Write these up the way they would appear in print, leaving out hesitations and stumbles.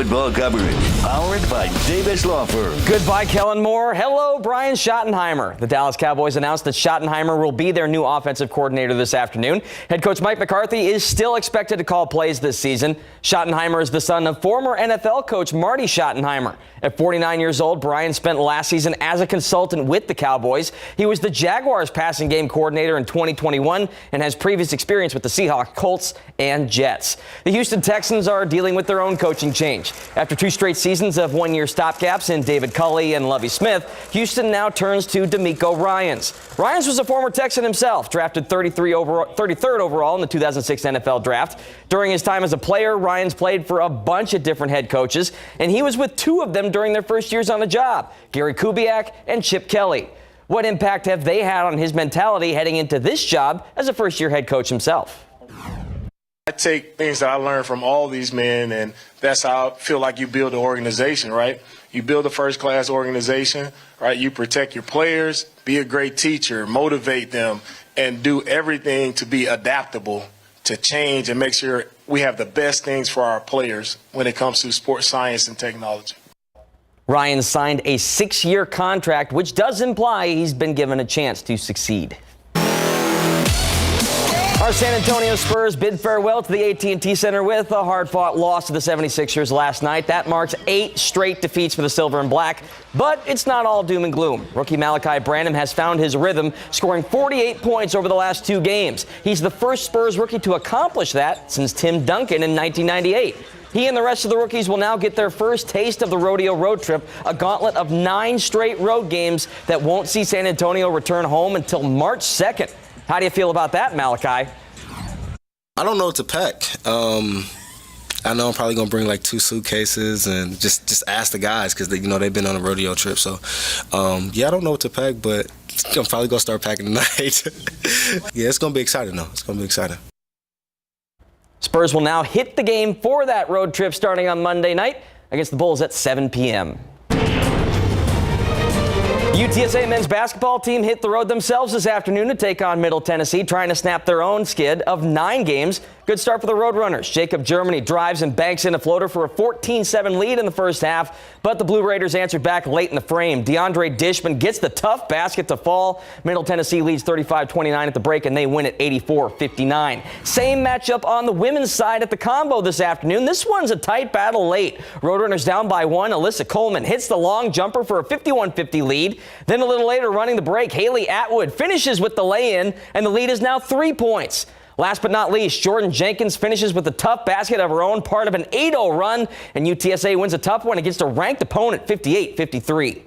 football coverage. Powered by Davis Law Firm. Goodbye, Kellen Moore. Hello, Brian Schottenheimer. The Dallas Cowboys announced that Schottenheimer will be their new offensive coordinator this afternoon. Head coach Mike McCarthy is still expected to call plays this season. Schottenheimer is the son of former NFL coach Marty Schottenheimer. At 49 years old, Brian spent last season as a consultant with the Cowboys. He was the Jaguars passing game coordinator in 2021 and has previous experience with the Seahawks, Colts, and Jets. The Houston Texans are dealing with their own coaching change. After 2 straight seasons of one-year stopgaps in David Culley and Lovie Smith, Houston now turns to DeMeco Ryans. Ryans was a former Texan himself, drafted 33rd overall in the 2006 NFL Draft. During his time as a player, Ryans played for a bunch of different head coaches, and he was with 2 of them during their first years on the job, Gary Kubiak and Chip Kelly. What impact have they had on his mentality heading into this job as a first-year head coach himself? I take things that I learned from all these men, and that's how I feel like you build an organization, right? You build a first-class organization, right? You protect your players, be a great teacher, motivate them, and do everything to be adaptable, to change, and make sure we have the best things for our players when it comes to sports science and technology. Ryan signed a 6-year contract, which does imply he's been given a chance to succeed. Our San Antonio Spurs bid farewell to the AT&T Center with a hard-fought loss to the 76ers last night. That marks 8 straight defeats for the Silver and Black, but it's not all doom and gloom. Rookie Malachi Branham has found his rhythm, scoring 48 points over the last 2 games. He's the first Spurs rookie to accomplish that since Tim Duncan in 1998. He and the rest of the rookies will now get their first taste of the rodeo road trip, a gauntlet of 9 straight road games that won't see San Antonio return home until March 2nd. How do you feel about that, Malachi? I don't know what to pack. I know I'm probably going to bring like 2 suitcases and just ask the guys because they've been on a rodeo trip. So, I don't know what to pack, but I'm probably going to start packing tonight. Yeah, it's going to be exciting, though. It's going to be exciting. Spurs will now hit the game for that road trip starting on Monday night against the Bulls at 7 p.m. UTSA men's basketball team hit the road themselves this afternoon to take on Middle Tennessee, trying to snap their own skid of 9 games. Good start for the Roadrunners. Jacob Germany drives and banks in a floater for a 14-7 lead in the first half, but the Blue Raiders answered back late in the frame. DeAndre Dishman gets the tough basket to fall. Middle Tennessee leads 35-29 at the break, and they win at 84-59. Same matchup on the women's side at the combo this afternoon. This one's a tight battle late. Roadrunners down by 1. Alyssa Coleman hits the long jumper for a 51-50 lead. Then a little later, running the break, Haley Atwood finishes with the lay-in, and the lead is now 3 points. Last but not least, Jordan Jenkins finishes with a tough basket of her own, part of an 8-0 run, and UTSA wins a tough one against a ranked opponent, 58-53.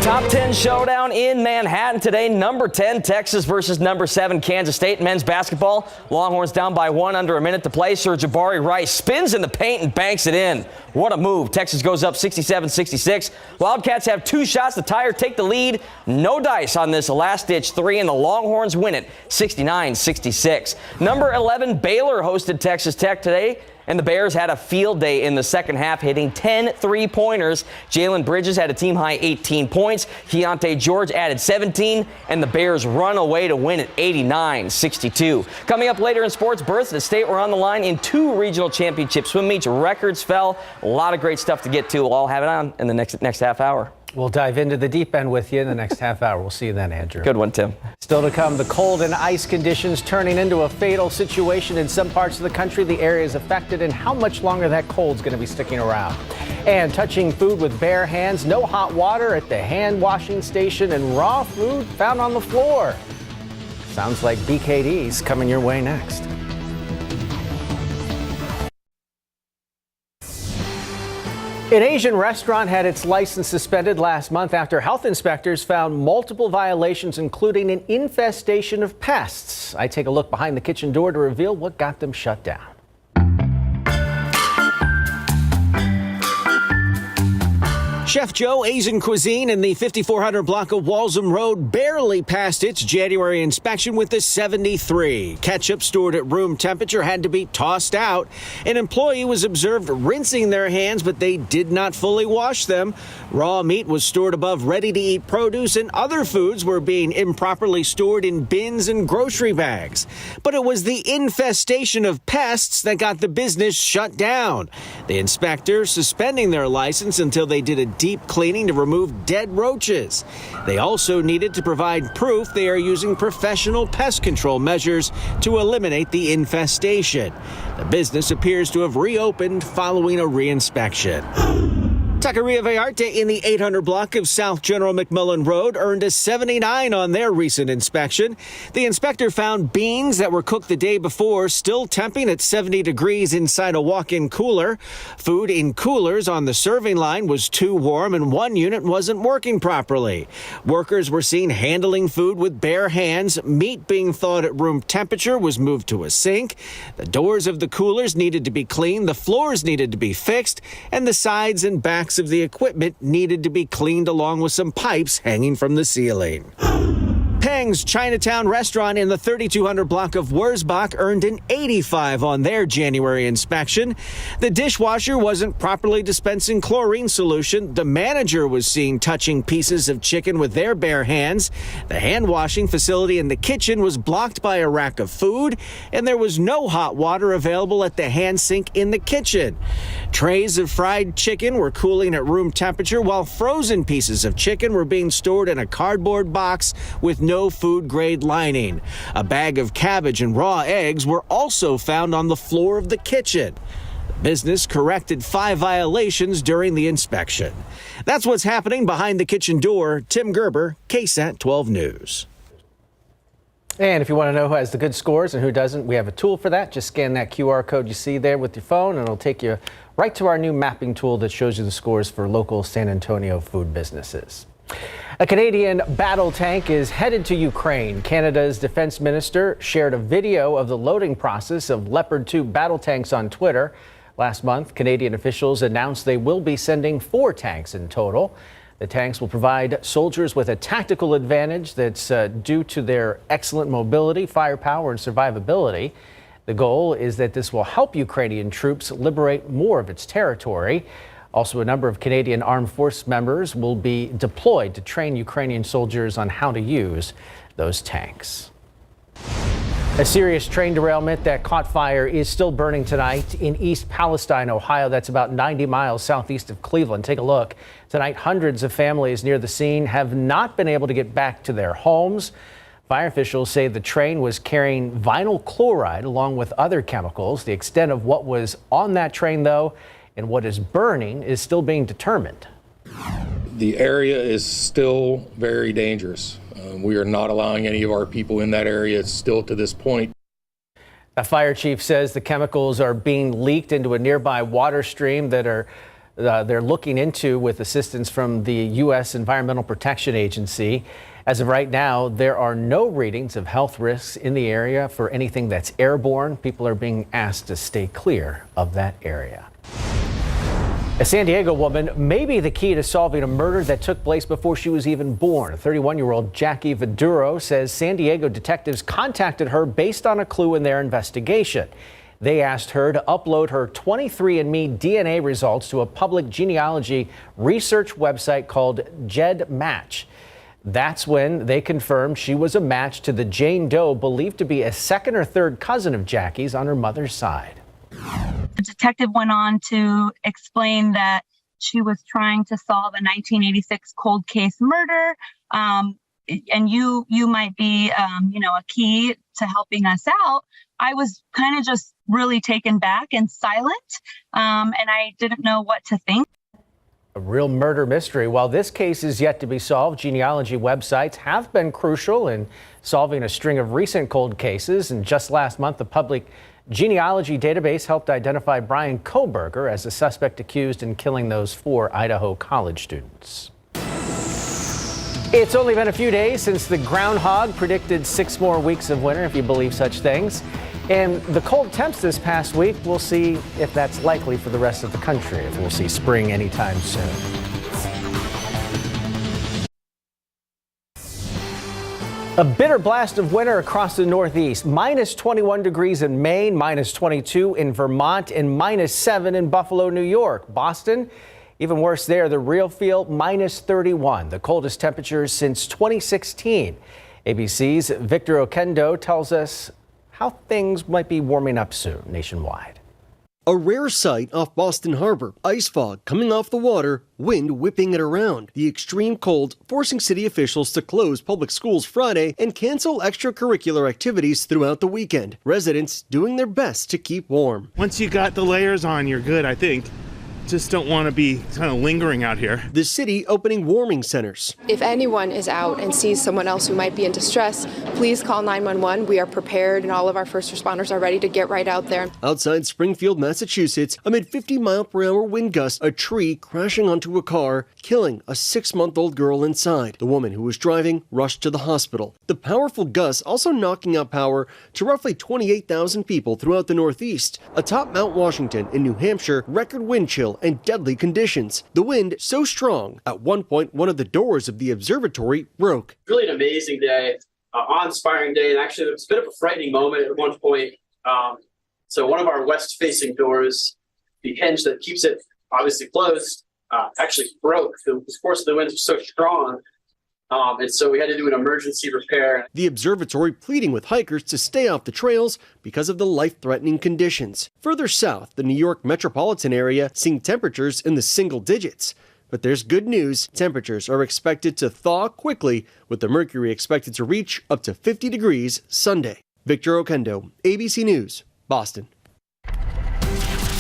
Top 10 showdown in Manhattan today. Number 10, Texas versus number 7, Kansas State. Men's basketball, Longhorns down by 1, under a minute to play. Sir Jabari Rice spins in the paint and banks it in. What a move. Texas goes up 67-66. Wildcats have 2 shots to tie or take the lead. No dice on this last-ditch 3, and the Longhorns win it 69-66. Number 11, Baylor hosted Texas Tech today, and the Bears had a field day in the second half, hitting 10 3-pointers. Jalen Bridges had a team-high 18 points. Keontae George added 17, and the Bears run away to win at 89-62. Coming up later in sports, berths at State were on the line in 2 regional championship swim meets. Records fell. A lot of great stuff to get to. We'll all have it on in the next half hour. We'll dive into the deep end with you in the next half hour. We'll see you then, Andrew. Good one, Tim. Still to come, the cold and ice conditions turning into a fatal situation in some parts of the country. The areas affected and how much longer that cold's going to be sticking around. And touching food with bare hands, no hot water at the hand washing station, and raw food found on the floor. Sounds like BKD's coming your way next. An Asian restaurant had its license suspended last month after health inspectors found multiple violations, including an infestation of pests. I take a look behind the kitchen door to reveal what got them shut down. Chef Joe Asian Cuisine in the 5400 block of Walsham Road barely passed its January inspection with a 73. Ketchup stored at room temperature had to be tossed out. An employee was observed rinsing their hands, but they did not fully wash them. Raw meat was stored above ready-to-eat produce, and other foods were being improperly stored in bins and grocery bags. But it was the infestation of pests that got the business shut down. The inspector suspending their license until they did a deep cleaning to remove dead roaches. They also needed to provide proof they are using professional pest control measures to eliminate the infestation. The business appears to have reopened following a reinspection. Taqueria Vallarta in the 800 block of South General McMillan Road earned a 79 on their recent inspection. The inspector found beans that were cooked the day before still temping at 70 degrees inside a walk-in cooler. Food in coolers on the serving line was too warm and one unit wasn't working properly. Workers were seen handling food with bare hands. Meat being thawed at room temperature was moved to a sink. The doors of the coolers needed to be cleaned, the floors needed to be fixed, and the sides and backs of the equipment needed to be cleaned along with some pipes hanging from the ceiling. Peng's Chinatown restaurant in the 3200 block of Wurzbach earned an 85 on their January inspection. The dishwasher wasn't properly dispensing chlorine solution. The manager was seen touching pieces of chicken with their bare hands. The hand washing facility in the kitchen was blocked by a rack of food, and there was no hot water available at the hand sink in the kitchen. Trays of fried chicken were cooling at room temperature, while frozen pieces of chicken were being stored in a cardboard box with no food-grade lining. A bag of cabbage and raw eggs were also found on the floor of the kitchen. The business corrected 5 violations during the inspection. That's what's happening behind the kitchen door. Tim Gerber, KSAT 12 News. And if you want to know who has the good scores and who doesn't, we have a tool for that. Just scan that QR code you see there with your phone, and it'll take you right to our new mapping tool that shows you the scores for local San Antonio food businesses. A Canadian battle tank is headed to Ukraine. Canada's defense minister shared a video of the loading process of Leopard 2 battle tanks on Twitter. Last month, Canadian officials announced they will be sending 4 tanks in total. The tanks will provide soldiers with a tactical advantage that's due to their excellent mobility, firepower, and survivability. The goal is that this will help Ukrainian troops liberate more of its territory. Also, a number of Canadian Armed Force members will be deployed to train Ukrainian soldiers on how to use those tanks. A serious train derailment that caught fire is still burning tonight in East Palestine, Ohio. That's about 90 miles southeast of Cleveland. Take a look. Tonight, hundreds of families near the scene have not been able to get back to their homes. Fire officials say the train was carrying vinyl chloride along with other chemicals. The extent of what was on that train, though, and what is burning is still being determined. The area is still very dangerous. We are not allowing any of our people in that area still to this point. The fire chief says the chemicals are being leaked into a nearby water stream that they're looking into with assistance from the U.S. Environmental Protection Agency. As of right now, there are no readings of health risks in the area for anything that's airborne. People are being asked to stay clear of that area. A San Diego woman may be the key to solving a murder that took place before she was even born. 31-year-old Jackie Viduro says San Diego detectives contacted her based on a clue in their investigation. They asked her to upload her 23andMe DNA results to a public genealogy research website called GEDmatch. That's when they confirmed she was a match to the Jane Doe believed to be a second or third cousin of Jackie's on her mother's side. The detective went on to explain that she was trying to solve a 1986 cold case murder, and you might be, a key to helping us out. I was kind of just really taken back and silent, and I didn't know what to think. A real murder mystery. While this case is yet to be solved, genealogy websites have been crucial in solving a string of recent cold cases. And just last month, the public genealogy database helped identify Brian Kohberger as the suspect accused in killing those 4 Idaho college students. It's only been a few days since the groundhog predicted 6 more weeks of winter, if you believe such things. And the cold temps this past week, we'll see if that's likely for the rest of the country, if we'll see spring anytime soon. A bitter blast of winter across the Northeast. Minus 21 degrees in Maine, minus 22 in Vermont, and minus 7 in Buffalo, New York. Boston, even worse there, the real feel, minus 31, the coldest temperatures since 2016. ABC's Victor Okendo tells us how things might be warming up soon nationwide. A rare sight off Boston Harbor. Ice fog coming off the water, wind whipping it around. The extreme cold forcing city officials to close public schools Friday and cancel extracurricular activities throughout the weekend. Residents doing their best to keep warm. Once you got the layers on, you're good, I think. Just don't want to be kind of lingering out here. The city opening warming centers. If anyone is out and sees someone else who might be in distress, please call 911. We are prepared and all of our first responders are ready to get right out there. Outside Springfield, Massachusetts, amid 50-mile-per-hour wind gusts, a tree crashing onto a car, killing a 6-month-old girl inside. The woman who was driving rushed to the hospital. The powerful gusts also knocking out power to roughly 28,000 people throughout the Northeast. Atop Mount Washington in New Hampshire, record wind chill and deadly conditions. The wind so strong, at one point, one of the doors of the observatory broke. Really an amazing day, awe-inspiring day, and actually it's a bit of a frightening moment at one point. So one of our west-facing doors, the hinge that keeps it obviously closed, actually broke. The force of the winds was so strong, and so we had to do an emergency repair. The observatory pleading with hikers to stay off the trails because of the life-threatening conditions. Further south, the New York metropolitan area seeing temperatures in the single digits. But there's good news. Temperatures are expected to thaw quickly, with the mercury expected to reach up to 50 degrees Sunday. Victor Okendo, ABC News, Boston.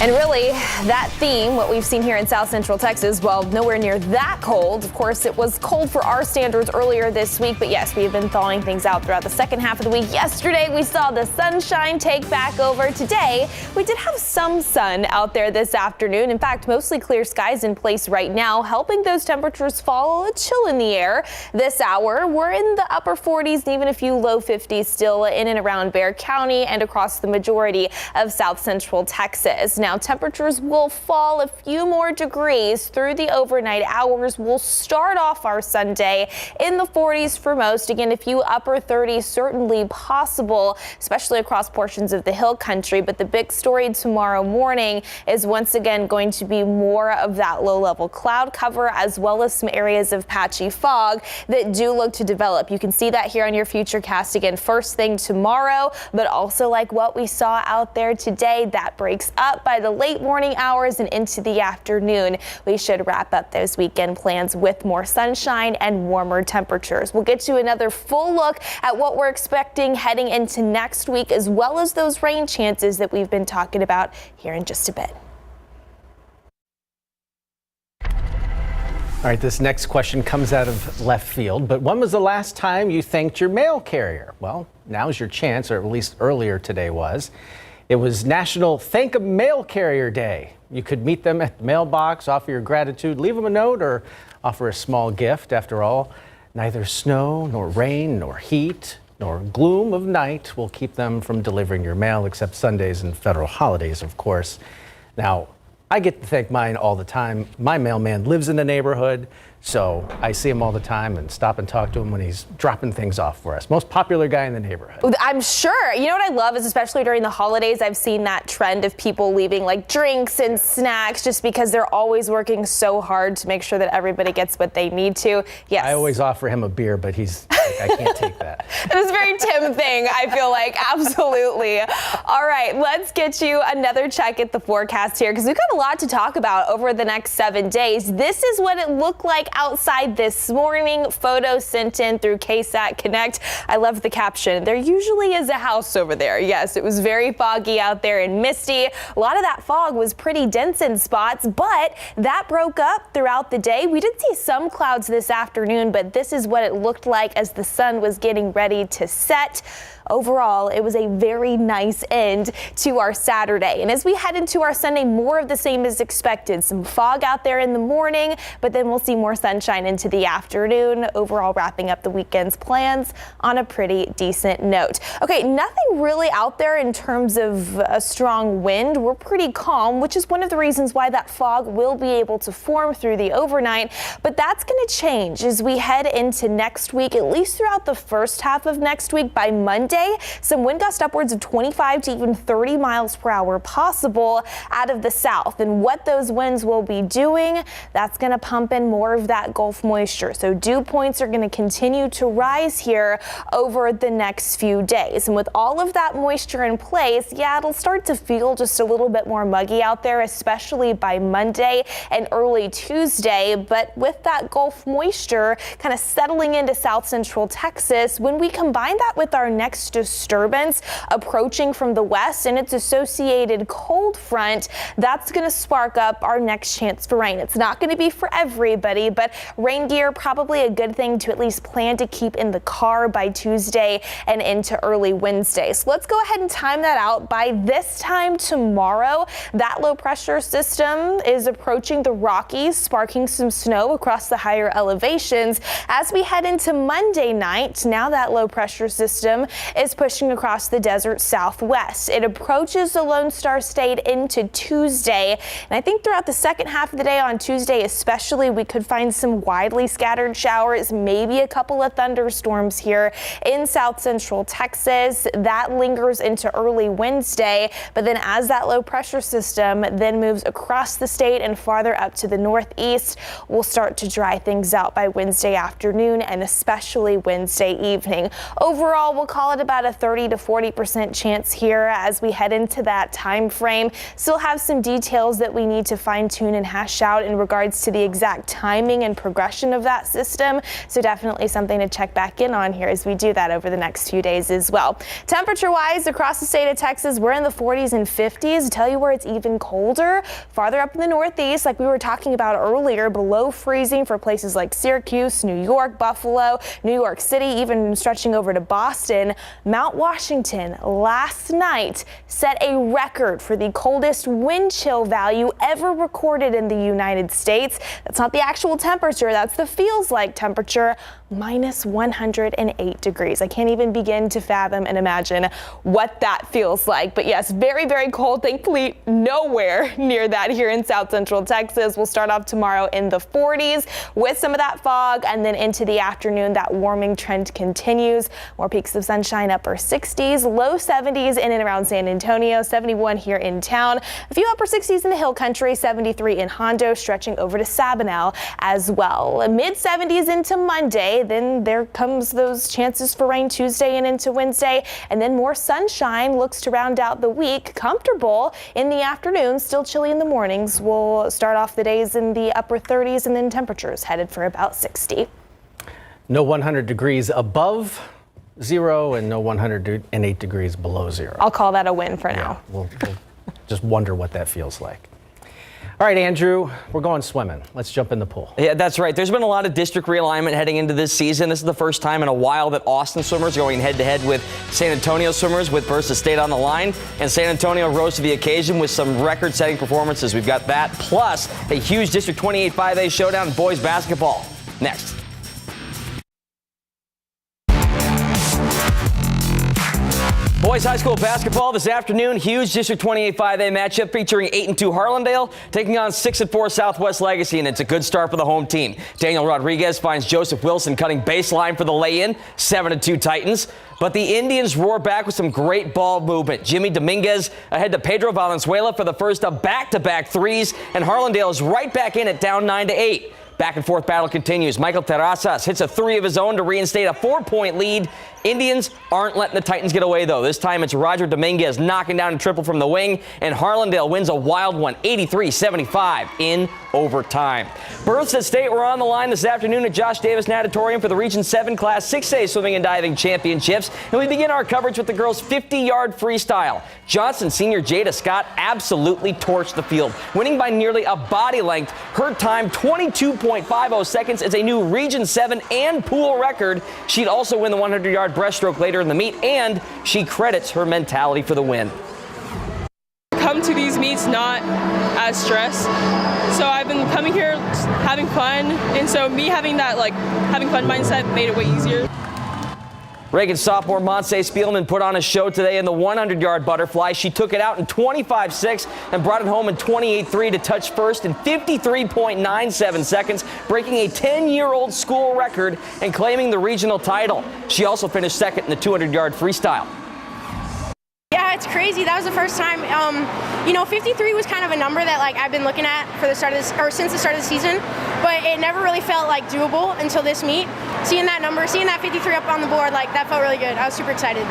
And really, that theme, what we've seen here in South Central Texas, well, nowhere near that cold. Of course, it was cold for our standards earlier this week, but yes, we have been thawing things out throughout the second half of the week. Yesterday, we saw the sunshine take back over. Today, we did have some sun out there this afternoon. In fact, mostly clear skies in place right now, helping those temperatures fall, a chill in the air. This hour, we're in the upper 40s and even a few low 50s still in and around Bexar County and across the majority of South Central Texas. Now, temperatures will fall a few more degrees through the overnight hours. We'll start off our Sunday in the 40s for most. Again, a few upper 30s certainly possible, especially across portions of the hill country. But the big story tomorrow morning is once again going to be more of that low-level cloud cover, as well as some areas of patchy fog that do look to develop. You can see that here on your futurecast again first thing tomorrow, but also like what we saw out there today, that breaks up by the late morning hours and into the afternoon. We should wrap up those weekend plans with more sunshine and warmer temperatures. We'll get you another full look at what we're expecting heading into next week, as well as those rain chances that we've been talking about here in just a bit. All right, this next question comes out of left field, but when was the last time you thanked your mail carrier? Well, now's your chance, or at least earlier today was. It was National Thank a Mail Carrier Day. You could meet them at the mailbox, offer your gratitude, leave them a note, or offer a small gift. After all, neither snow, nor rain, nor heat, nor gloom of night will keep them from delivering your mail, except Sundays and federal holidays, of course. Now, I get to thank mine all the time. My mailman lives in the neighborhood, so I see him all the time and stop and talk to him when he's dropping things off for us. Most popular guy in the neighborhood. I'm sure. You know what I love is, especially during the holidays, I've seen that trend of people leaving like drinks and snacks just because they're always working so hard to make sure that everybody gets what they need to. Yes. I always offer him a beer, but he's like, I can't take that. It was a very Tim thing, I feel like. Absolutely. All right, let's get you another check at the forecast here, because we've got a lot to talk about over the next 7 days. This is what it looked like outside this morning. Photo sent in through KSAT Connect. I love the caption. There usually is a house over there. Yes, it was very foggy out there and misty. A lot of that fog was pretty dense in spots, but that broke up throughout the day. We did see some clouds this afternoon, but this is what it looked like as the sun was getting ready to set. overall, it was a very nice end to our Saturday. And as we head into our Sunday, more of the same is expected. Some fog out there in the morning, but then we'll see more sunshine into the afternoon. Overall, wrapping up the weekend's plans on a pretty decent note. Okay, nothing really out there in terms of a strong wind. We're pretty calm, which is one of the reasons why that fog will be able to form through the overnight. But that's going to change as we head into next week, at least throughout the first half of next week. By Monday, some wind gusts upwards of 25 to even 30 miles per hour possible out of the south. And what those winds will be doing, that's going to pump in more of that Gulf moisture. So dew points are going to continue to rise here over the next few days. And with all of that moisture in place, yeah, it'll start to feel just a little bit more muggy out there, especially by Monday and early Tuesday. But with that Gulf moisture kind of settling into south central Texas, when we combine that with our next disturbance approaching from the west and its associated cold front, that's going to spark up our next chance for rain. It's not going to be for everybody, but rain gear, probably a good thing to at least plan to keep in the car by Tuesday and into early Wednesday. So let's go ahead and time that out. By this time tomorrow, that low pressure system is approaching the Rockies, sparking some snow across the higher elevations. As we head into Monday night, now that low pressure system is pushing across the desert southwest. It approaches the Lone Star State into Tuesday. And I think throughout the second half of the day on Tuesday especially, we could find some widely scattered showers, maybe a couple of thunderstorms here in south central Texas. That lingers into early Wednesday. But then as that low pressure system then moves across the state and farther up to the northeast, we'll start to dry things out by Wednesday afternoon and especially Wednesday evening. Overall, we'll call it about a 30 to 40% chance here as we head into that time frame. Still have some details that we need to fine tune and hash out in regards to the exact timing and progression of that system. So definitely something to check back in on here as we do that over the next few days as well. Temperature wise across the state of Texas, we're in the 40s and 50s. Tell you where it's even colder, farther up in the northeast, like we were talking about earlier, below freezing for places like Syracuse, New York, Buffalo, New York City, even stretching over to Boston. Mount Washington last night set a record for the coldest wind chill value ever recorded in the United States. That's not the actual temperature, that's the feels like temperature, minus 108 degrees. I can't even begin to fathom and imagine what that feels like. But yes, very, very cold. Thankfully, nowhere near that here in south central Texas. We'll start off tomorrow in the 40s with some of that fog, and then into the afternoon, that warming trend continues. More peaks of sunshine, upper 60s, low 70s in and around San Antonio, 71 here in town, a few upper 60s in the hill country, 73 in Hondo, stretching over to Sabinal as well. Mid 70s into Monday. Then there comes those chances for rain Tuesday and into Wednesday, and then more sunshine looks to round out the week. Comfortable in the afternoon, still chilly in the mornings. We'll start off the days in the upper 30s, and then temperatures headed for about 60. No 100 degrees above zero and no 108 degrees below zero. I'll call that a win for now. We'll just wonder what that feels like. All right, Andrew, we're going swimming. Let's jump in the pool. Yeah, that's right. There's been a lot of district realignment heading into this season. This is the first time in a while that Austin swimmers are going head-to-head with San Antonio swimmers with versus state on the line. And San Antonio rose to the occasion with some record-setting performances. We've got that, plus a huge District 28 5A showdown in boys basketball. Next. Boys high school basketball this afternoon. Huge District 28 5A matchup featuring 8-2 Harlandale taking on 6-4 Southwest Legacy, and it's a good start for the home team. Daniel Rodriguez finds Joseph Wilson cutting baseline for the lay-in, 7-2 Titans. But the Indians roar back with some great ball movement. Jimmy Dominguez ahead to Pedro Valenzuela for the first of back-to-back threes, and Harlandale is right back in it, down 9-8. Back and forth battle continues. Michael Terrazas hits a three of his own to reinstate a 4-point lead. Indians aren't letting the Titans get away, though. This time it's Roger Dominguez knocking down a triple from the wing, and Harlandale wins a wild one, 83-75 in overtime. Berths at state were on the line this afternoon at Josh Davis Natatorium for the Region 7 Class 6A Swimming and Diving Championships, and we begin our coverage with the girls' 50-yard freestyle. Johnson senior Jada Scott absolutely torched the field, winning by nearly a body length. Her time, 22.5 53.50 seconds. It's a new Region 7 and pool record. She'd also win the 100-yard breaststroke later in the meet, and she credits her mentality for the win. Come to these meets not as stressed. So I've been coming here having fun, and so me having that having fun mindset made it way easier. Reagan sophomore Montse Spielman put on a show today in the 100-yard butterfly. She took it out in 25.6 and brought it home in 28.3 to touch first in 53.97 seconds, breaking a 10-year-old school record and claiming the regional title. She also finished second in the 200-yard freestyle. Yeah, it's crazy. That was the first time. 53 was kind of a number that I've been looking at for the start of this, or since the start of the season, but it never really felt doable until this meet. Seeing that number, seeing that 53 up on the board, that felt really good. I was super excited.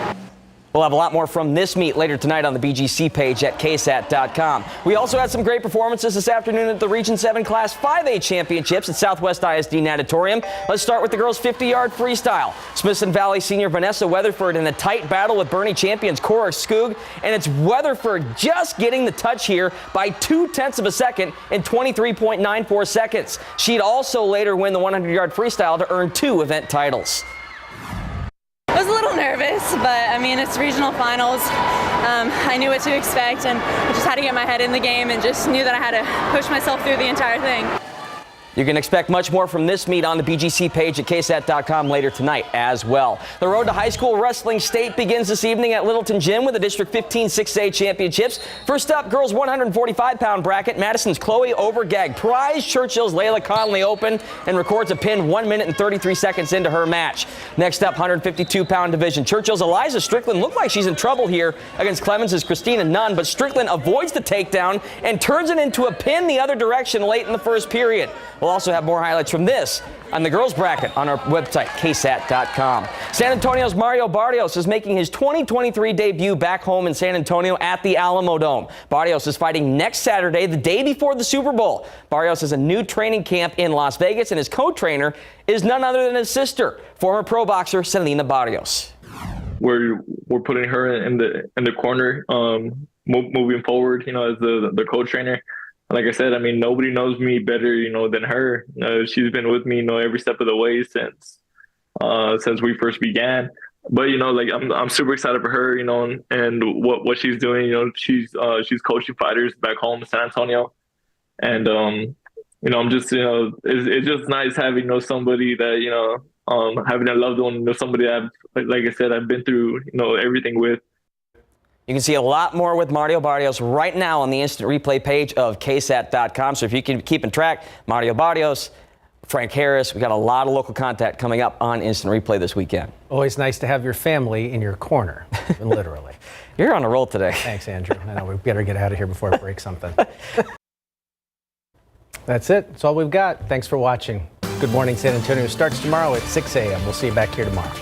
We'll have a lot more from this meet later tonight on the BGC page at ksat.com. We also had some great performances this afternoon at the Region 7 Class 5A Championships at Southwest ISD Natatorium. Let's start with the girls' 50-yard freestyle. Smithson Valley senior Vanessa Weatherford in a tight battle with Bernie champions Cora Skoog, and it's Weatherford just getting the touch here by 0.2 of a second in 23.94 seconds. She'd also later win the 100-yard freestyle to earn 2 event titles. I was a little nervous, but it's regional finals. I knew what to expect, and I just had to get my head in the game and just knew that I had to push myself through the entire thing. You can expect much more from this meet on the BGC page at ksat.com later tonight as well. The road to high school wrestling state begins this evening at Littleton Gym with the District 15 6A Championships. First up, girls 145-pound bracket. Madison's Chloe Overgag prized Churchill's Layla Conley open and records a pin 1 minute and 33 seconds into her match. Next up, 152-pound division. Churchill's Eliza Strickland looked like she's in trouble here against Clemens' Christina Nunn, but Strickland avoids the takedown and turns it into a pin the other direction late in the first period. We'll also have more highlights from this on the girls' bracket on our website, ksat.com. San Antonio's Mario Barrios is making his 2023 debut back home in San Antonio at the Alamo Dome. Barrios is fighting next Saturday, the day before the Super Bowl. Barrios has a new training camp in Las Vegas, and his co-trainer is none other than his sister, former pro boxer Selena Barrios. We're putting her in the corner, moving forward, as the co-trainer. Like I said, nobody knows me better, than her. She's been with me, every step of the way since we first began. But I'm super excited for her, and what she's doing. She's coaching fighters back home in San Antonio, and I'm just it's just nice having somebody that having a loved one, somebody that like I said I've been through everything with. You can see a lot more with Mario Barrios right now on the instant replay page of ksat.com. So if you can keep in track, Mario Barrios, Frank Harris, we got a lot of local content coming up on instant replay this weekend. Always nice to have your family in your corner, literally. You're on a roll today. Thanks, Andrew. I know we better get out of here before I break something. That's it. That's all we've got. Thanks for watching. Good Morning San Antonio starts tomorrow at 6 a.m. We'll see you back here tomorrow.